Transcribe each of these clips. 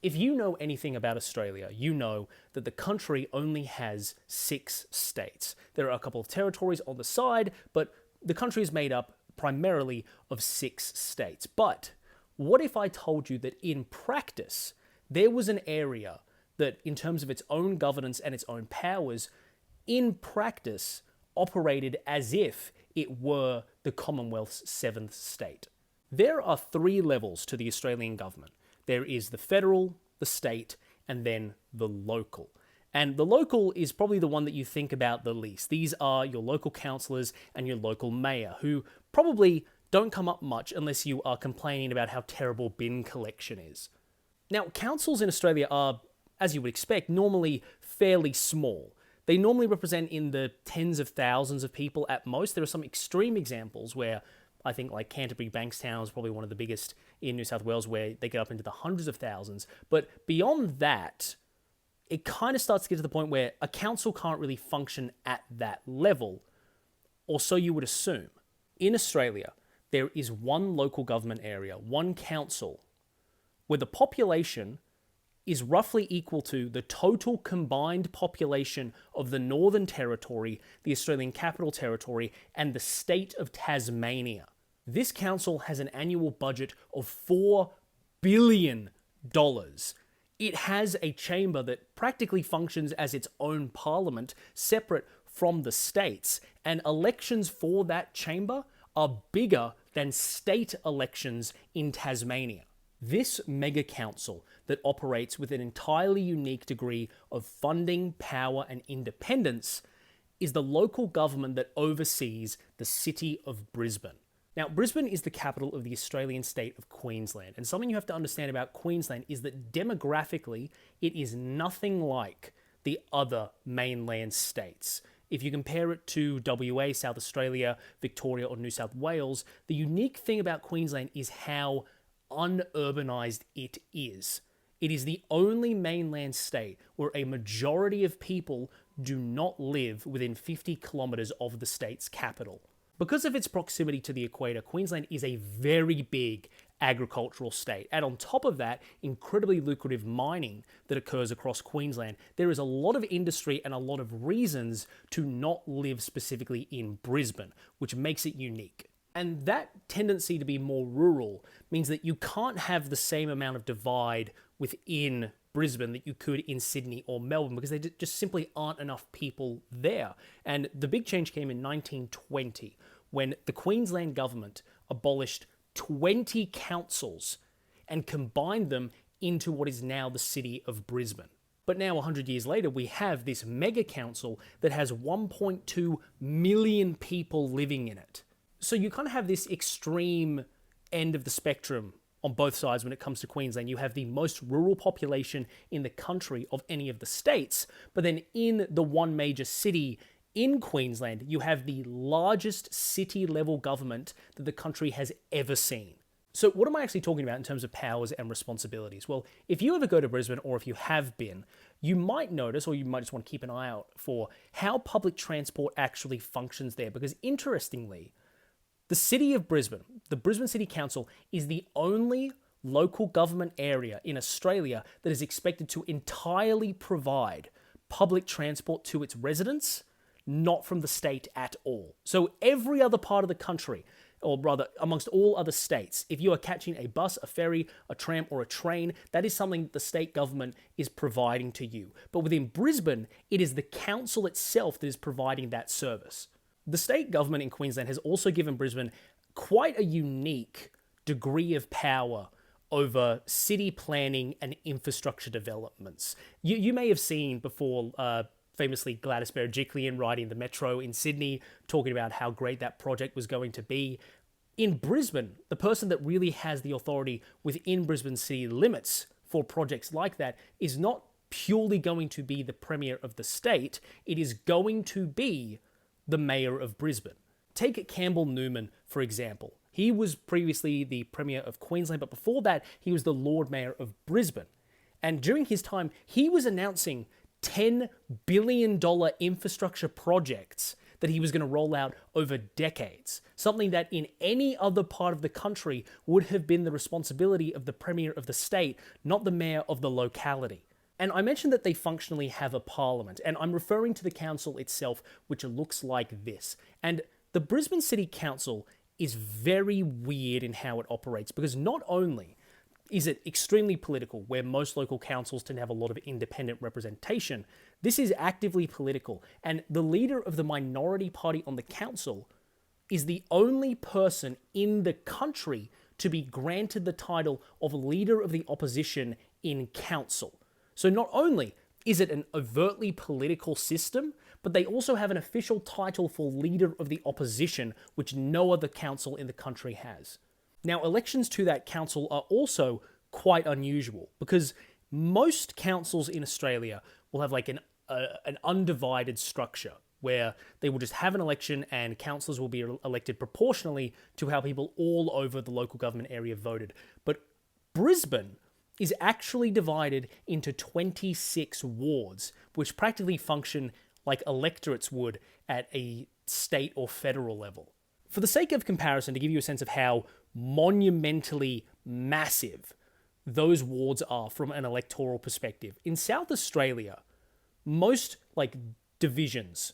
If you know anything about Australia, you know that the country only has 6 states. There are a couple of territories on the side, but the country is made up primarily of 6 states. But what if I told you that in practice, there was an area that, in terms of its own governance and its own powers, in practice operated as if it were the Commonwealth's 7th state? There are 3 levels to the Australian government. There is the federal, the state, and then the local. And the local is probably the one that you think about the least. These are your local councillors and your local mayor, who probably don't come up much unless you are complaining about how terrible bin collection is. Now, councils in Australia are, as you would expect, normally fairly small. They normally represent in the tens of thousands of people at most. There are some extreme examples where I think like Canterbury Bankstown is probably one of the biggest in New South Wales, where they get up into the hundreds of thousands. But beyond that, it kind of starts to get to the point where a council can't really function at that level, or so you would assume. In Australia, there is one local government area, one council, where the population is roughly equal to the total combined population of the Northern Territory, the Australian Capital Territory, and the state of Tasmania. This council has an annual budget of $4 billion. It has a chamber that practically functions as its own parliament, separate from the states, and elections for that chamber are bigger than state elections in Tasmania. This mega council that operates with an entirely unique degree of funding, power, and independence is the local government that oversees the city of Brisbane. Now, Brisbane is the capital of the Australian state of Queensland, and something you have to understand about Queensland is that demographically, it is nothing like the other mainland states. If you compare it to WA, South Australia, Victoria, or New South Wales, the unique thing about Queensland is how unurbanized it is. It is the only mainland state where a majority of people do not live within 50 kilometres of the state's capital. Because of its proximity to the equator, Queensland is a very big agricultural state. And on top of that, incredibly lucrative mining that occurs across Queensland. There is a lot of industry and a lot of reasons to not live specifically in Brisbane, which makes it unique. And that tendency to be more rural means that you can't have the same amount of divide within Brisbane that you could in Sydney or Melbourne, because there just simply aren't enough people there. And the big change came in 1920, when the Queensland government abolished 20 councils and combined them into what is now the city of Brisbane. But now, 100 years later, we have this mega council that has 1.2 million people living in it. So you kind of have this extreme end of the spectrum on both sides when it comes to Queensland. You have the most rural population in the country of any of the states, but then in the one major city in Queensland, you have the largest city-level government that the country has ever seen. So what am I actually talking about in terms of powers and responsibilities? Well, if you ever go to Brisbane, or if you have been, you might notice, or you might just want to keep an eye out for how public transport actually functions there, because interestingly, the city of Brisbane, the Brisbane City Council, is the only local government area in Australia that is expected to entirely provide public transport to its residents, not from the state at all. So every other part of the country, or rather amongst all other states, if you are catching a bus, a ferry, a tram, or a train, that is something the state government is providing to you. But within Brisbane, it is the council itself that is providing that service. The state government in Queensland has also given Brisbane quite a unique degree of power over city planning and infrastructure developments. You may have seen before, famously Gladys Berejiklian riding the metro in Sydney, talking about how great that project was going to be. In Brisbane, the person that really has the authority within Brisbane city limits for projects like that is not purely going to be the Premier of the state, it is going to be the Mayor of Brisbane. Take Campbell Newman, for example. He was previously the Premier of Queensland, but before that, he was the Lord Mayor of Brisbane. And during his time, he was announcing $10 billion infrastructure projects that he was going to roll out over decades, something that in any other part of the country would have been the responsibility of the premier of the state, not the mayor of the locality. And I mentioned that they functionally have a parliament, and I'm referring to the council itself, which looks like this. And the Brisbane City Council is very weird in how it operates, because not only is it extremely political, where most local councils tend to have a lot of independent representation, this is actively political, and the leader of the minority party on the council is the only person in the country to be granted the title of leader of the opposition in council. So not only is it an overtly political system, but they also have an official title for leader of the opposition, which no other council in the country has. Now, elections to that council are also quite unusual, because most councils in Australia will have like an undivided structure, where they will just have an election and councillors will be elected proportionally to how people all over the local government area voted. But Brisbane is actually divided into 26 wards, which practically function like electorates would at a state or federal level. For the sake of comparison, to give you a sense of how monumentally massive those wards are from an electoral perspective, in South Australia, most like divisions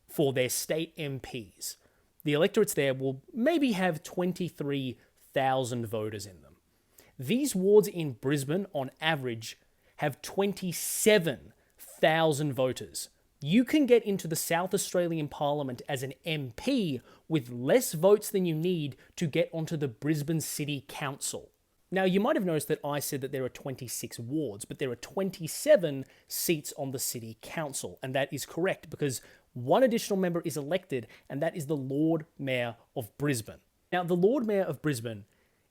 for their state MPs, the electorates there will maybe have 23,000 voters in them. These wards in Brisbane, on average, have 27,000 voters. You can get into the South Australian Parliament as an MP with less votes than you need to get onto the Brisbane City Council. Now, you might have noticed that I said that there are 26 wards, but there are 27 seats on the City Council, and that is correct because one additional member is elected, and that is the Lord Mayor of Brisbane. Now, the Lord Mayor of Brisbane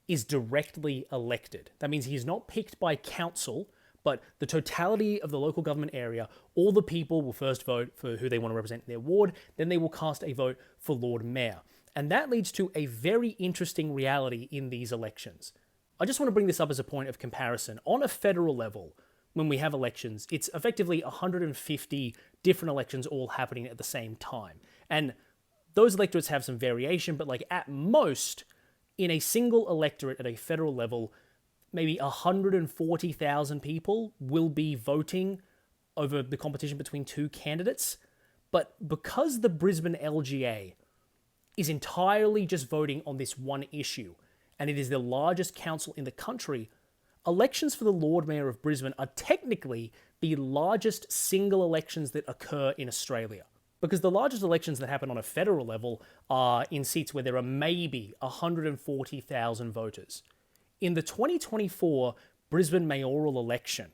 is directly elected. That means he is not picked by council, but the totality of the local government area, all the people will first vote for who they want to represent in their ward, then they will cast a vote for Lord Mayor. And that leads to a very interesting reality in these elections. I just want to bring this up as a point of comparison. On a federal level, when we have elections, it's effectively 150 different elections all happening at the same time. And those electorates have some variation, but like at most, in a single electorate at a federal level, maybe 140,000 people will be voting over the competition between two candidates. But because the Brisbane LGA is entirely just voting on this one issue, and it is the largest council in the country, elections for the Lord Mayor of Brisbane are technically the largest single elections that occur in Australia. Because the largest elections that happen on a federal level are in seats where there are maybe 140,000 voters. In the 2024 Brisbane mayoral election,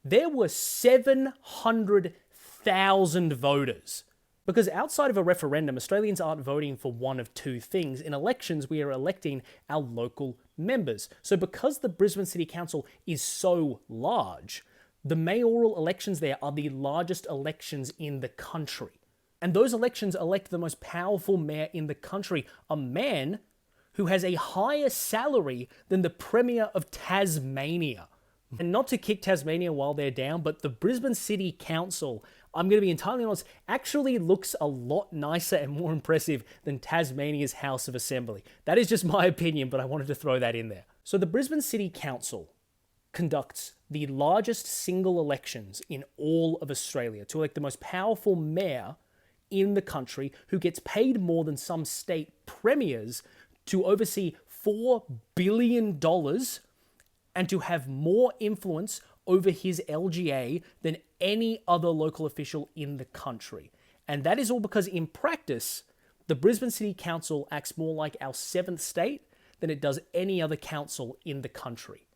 there were 700,000 voters. Because outside of a referendum, Australians aren't voting for one of two things. In elections, we are electing our local members. So because the Brisbane City Council is so large, the mayoral elections there are the largest elections in the country. And those elections elect the most powerful mayor in the country, a man who has a higher salary than the Premier of Tasmania. And not to kick Tasmania while they're down, but the Brisbane City Council, I'm going to be entirely honest, actually looks a lot nicer and more impressive than Tasmania's House of Assembly. That is just my opinion, but I wanted to throw that in there. So the Brisbane City Council conducts the largest single elections in all of Australia to elect the most powerful mayor in the country, who gets paid more than some state premiers to oversee $4 billion and to have more influence over his LGA than any other local official in the country. And that is all because in practice, the Brisbane City Council acts more like our seventh state than it does any other council in the country.